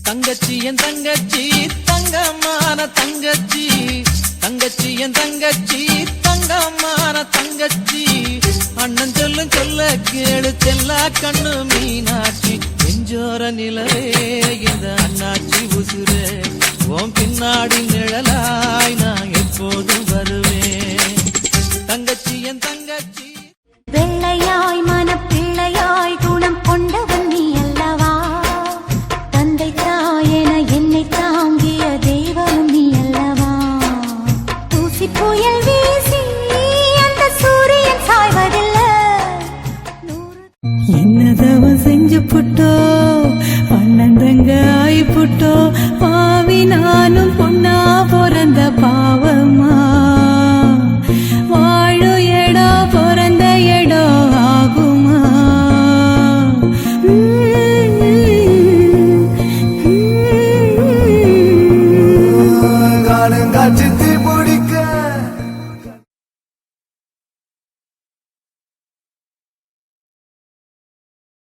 தங்கச்சி என் தங்கச்சி தங்கமான தங்கச்சி, தங்கச்சி என் தங்கச்சி தங்கமான தங்கச்சி. அண்ணன் சொல்லும் சொல்ல கேளு செல்லா கண்ணு மீனாட்சி, நெஞ்சோர நிலவே இந்த அண்ணாச்சி உசுரே, உன் பின்னாடி நிழலாய் நான் எப்போதும் வருவேன். தங்கச்சி என் தங்கச்சி. வெள்ளையாய் மனப்பிள்ளையாய் குணம் கொண்டவன் நீ அல்லவா, தந்தை தாயென என்னை தாங்கிய தெய்வம் நீ அல்லவா. தூசி புயல் வீசி அந்த சூரியன் சாய்வதில்லை. என்னதவன் செஞ்சு புட்டோ அண்ணன் தங்க ஆயி புட்டோ, பாவி நானும் பொண்ணா பிறந்த பாவமா, வாழு எடோ பிறந்த எடோ ஆகுமா. காலங்காற்று